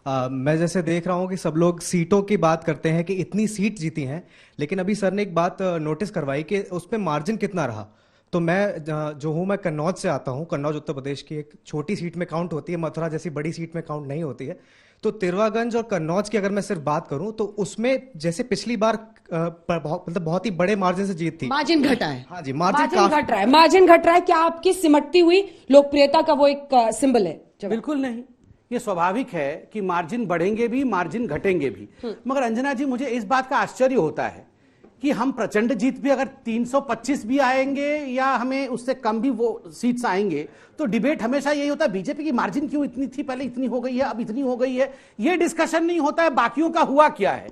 मैं जैसे देख रहा हूँ कि सब लोग सीटों की बात करते हैं कि इतनी सीट जीती हैं, लेकिन अभी सर ने एक बात नोटिस करवाई कि उसमें मार्जिन कितना रहा। तो मैं जो हूँ, मैं कन्नौज से आता हूँ। कन्नौज उत्तर प्रदेश की एक छोटी सीट में काउंट होती है, मथुरा जैसी बड़ी सीट में काउंट नहीं होती है। तो तिरवागंज और कन्नौज की अगर मैं सिर्फ बात करूं तो उसमें जैसे पिछली बार मतलब बहुत ही बड़े मार्जिन से जीत थी। मार्जिन घटा है। हाँ जी, मार्जिन घट रहा है, मार्जिन घट रहा है। क्या आपकी सिमटती हुई लोकप्रियता का वो एक सिंबल है? बिल्कुल नहीं, ये स्वाभाविक है कि मार्जिन बढ़ेंगे भी, मार्जिन घटेंगे भी। मगर अंजना जी, मुझे इस बात का आश्चर्य होता है कि हम प्रचंड जीत भी अगर 325 भी आएंगे या हमें उससे कम भी वो सीट्स आएंगे, तो डिबेट हमेशा यही होता है बीजेपी की मार्जिन क्यों इतनी थी, पहले इतनी हो गई है, अब इतनी हो गई है। ये डिस्कशन नहीं होता है बाकियों का हुआ क्या है।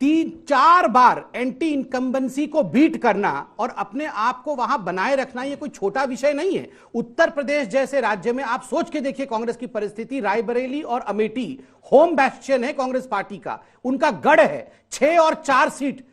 3-4 बार एंटी इनकम्बेंसी को बीट करना और अपने आप को वहां बनाए रखना, ये कोई छोटा विषय नहीं है। उत्तर प्रदेश जैसे राज्य में आप सोच के देखिए कांग्रेस की परिस्थिति। रायबरेली और अमेठी होम बैस्टियन है कांग्रेस पार्टी का, उनका गढ़ है। 6 और 4 सीट,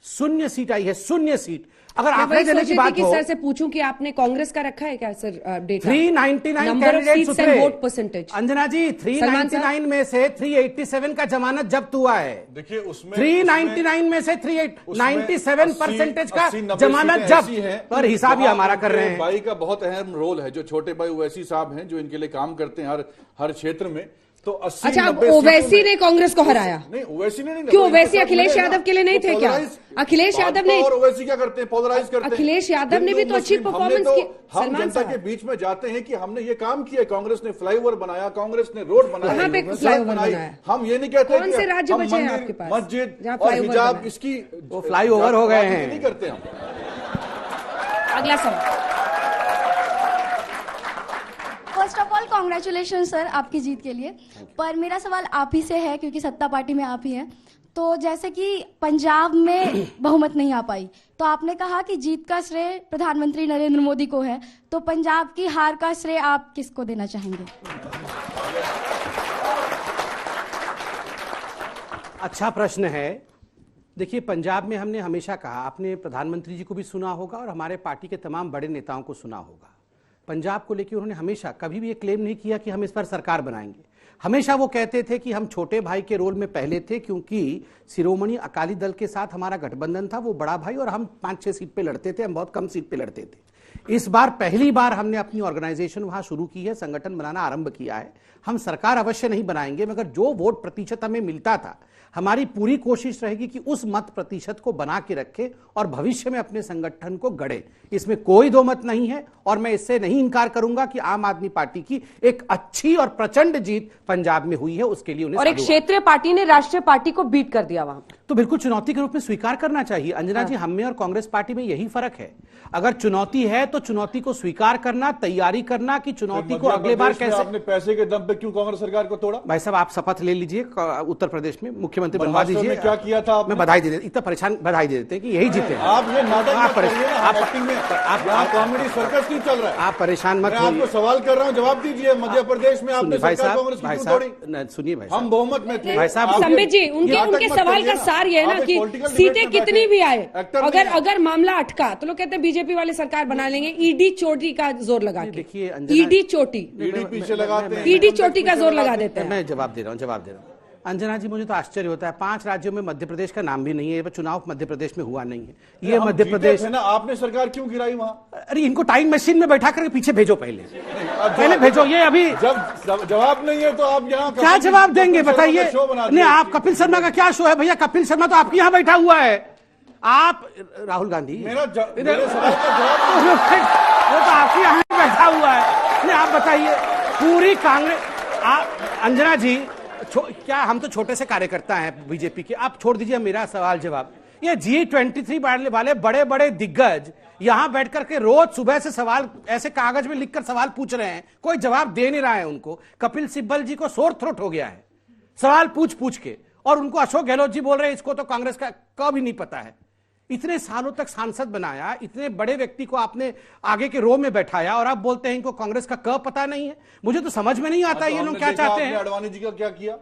0 सीट आई है, 0 सीट। अगर आंकड़े देने की बात हो, सर से पूछूं कि आपने कांग्रेस का रखा है क्या सर डेटा? 399 कैंडिडेट्स उतरे। वोट परसेंटेज अंजना जी, 399 में से 387 का जमानत जब्त हुआ है। देखिए उसमें 399 में से 397% का जमानत जब्त, पर हिसाब ही हमारा कर रहे हैं। भाई का बहुत अहम रोल है, जो छोटे भाई ओवैसी साहब हैं, जो इनके लिए काम करते हैं हर क्षेत्र में। तो 80 अच्छा, अब ओवैसी ने कांग्रेस को हराया? नहीं, ओवैसी ने नहीं। क्यों? ओवैसी अखिलेश यादव के लिए नहीं थे क्या? अखिलेश यादव ने, और ओवैसी क्या करते हैं, पोलराइज करते हैं। अखिलेश यादव ने भी तो अच्छी परफॉर्मेंस की। हम जनता के बीच में जाते हैं कि हमने ये काम किया, कांग्रेस ने फ्लाईओवर बनाया, कांग्रेस ने रोड बनाया, कहां पे फ्लाईओवर बनाया? हम ये नहीं कहते कौन से राज्य बचे हैं आपके पास मस्जिद और हिजाब इसकी फ्लाईओवर हो गए हैं, नहीं करते हम। अगला सवाल। First of all congratulation sir आपकी जीत के लिए। पर मेरा सवाल आप ही से है, क्योंकि सत्ता पार्टी में आप ही हैं। तो जैसे कि पंजाब में बहुमत नहीं आ पाई, तो आपने कहा कि जीत का श्रेय प्रधानमंत्री नरेंद्र मोदी को है, तो पंजाब की हार का श्रेय आप किसको देना चाहेंगे? अच्छा प्रश्न है। देखिए, पंजाब में हमने हमेशा कहा, आपने प्रधानमंत्री जी को भी सुना होगा और हमारे पार्टी के तमाम बड़े नेताओं को सुना होगा, पंजाब को लेकर उन्होंने हमेशा कभी भी ये क्लेम नहीं किया कि हम इस पर सरकार बनाएंगे। हमेशा वो कहते थे कि हम छोटे भाई के रोल में पहले थे, क्योंकि शिरोमणि अकाली दल के साथ हमारा गठबंधन था, वो बड़ा भाई, और हम 5-6 सीट पे लड़ते थे, हम बहुत कम सीट पे लड़ते थे। इस बार पहली बार हमने अपनी ऑर्गेनाइजेशन वहां शुरू की है, संगठन बनाना आरंभ किया है। हम सरकार अवश्य नहीं बनाएंगे, मगर जो वोट प्रतिशत हमें मिलता था, हमारी पूरी कोशिश रहेगी कि उस मत प्रतिशत को बना के रखे और भविष्य में अपने संगठन को गढ़े। इसमें कोई दो मत नहीं है, और मैं इससे नहीं इनकार करूंगा कि आम आदमी पार्टी की एक अच्छी और प्रचंड जीत पंजाब में हुई है, उसके लिए उन्हें और एक क्षेत्रीय पार्टी ने राष्ट्रीय पार्टी को बीट कर दिया वहां। तो बिल्कुल चुनौती के रूप में स्वीकार करना चाहिए। अंजना जी, हम में और कांग्रेस पार्टी में यही फर्क है। अगर चुनौती है तो चुनौती को स्वीकार करना, तैयारी करना कि चुनौती को अगले बार कैसे। आपने पैसे के दम पे क्यों कांग्रेस सरकार को तोड़ा? भाई साहब, आप शपथ ले लीजिए, उत्तर प्रदेश में मुख्यमंत्री बनवा दीजिए। क्या किया था आपने? मैं बधाई दे देता, इतना परेशान बधाई दे देते हैं कि यही जीते। आप ये नाटक आप कॉमेडी सर्कस क्यों चल रहा है? आप परेशान मत होइए। आपको सवाल कर रहा हूं, जवाब दीजिए। मध्य प्रदेश में आपने सरकार कांग्रेस की क्यों तोड़ी? सुनिए भाई, हम बहुमत में थे। भाई साहब, संबित जी, उनके सवाल का सार ये है ना कि सीटें कितनी भी आए, अगर मामला अटका तो लोग कहते हैं बीजेपी वाले सरकार बना लेंगे। ईडी चोटी का जोर लगा के, देखिए ईडी चोटी, ईडी पीछे लगाते हैं, ईडी चोटी का जोर लगा देते हैं। मैं जवाब दे रहा हूँ। अंजना जी, मुझे तो आश्चर्य होता है, 5 राज्यों में मध्य प्रदेश का नाम भी नहीं है, चुनाव मध्य प्रदेश में हुआ नहीं है। ये मध्य प्रदेश है ना, आपने सरकार क्यों गिराई वहां? अरे इनको टाइम मशीन में बैठा करके पीछे भेजो, पहले भेजो। ये अभी जब जवाब नहीं है तो आप यहाँ क्या जवाब देंगे बताइए? नहीं, आप कपिल शर्मा का क्या शो है भैया? कपिल शर्मा तो आपके यहाँ बैठा हुआ है। आप राहुल गांधी, मेरे सवाल का जवाब वो तो आपके यहाँ बैठा हुआ है। नहीं, आप बताइए, पूरी कांग्रेस। अंजना जी, क्या हम तो छोटे से कार्यकर्ता हैं बीजेपी के, आप छोड़ दीजिए मेरा सवाल जवाब। ये G23 वाले बड़े बड़े दिग्गज यहां बैठ करके रोज सुबह से सवाल ऐसे कागज में लिखकर सवाल पूछ रहे हैं, कोई जवाब दे नहीं रहा है उनको। कपिल सिब्बल जी को सोर थ्रोट हो गया है सवाल पूछ पूछ के, और उनको अशोक गहलोत जी बोल रहे हैं इसको तो कांग्रेस का कभी नहीं पता है। इतने सालों तक सांसद बनाया, इतने बड़े व्यक्ति को आपने आगे के रो में बैठाया, और आप बोलते हैं इनको कांग्रेस का क पता नहीं है। मुझे तो समझ में नहीं आता ये लोग क्या चाहते हैं। अडवाणी जी का क्या किया?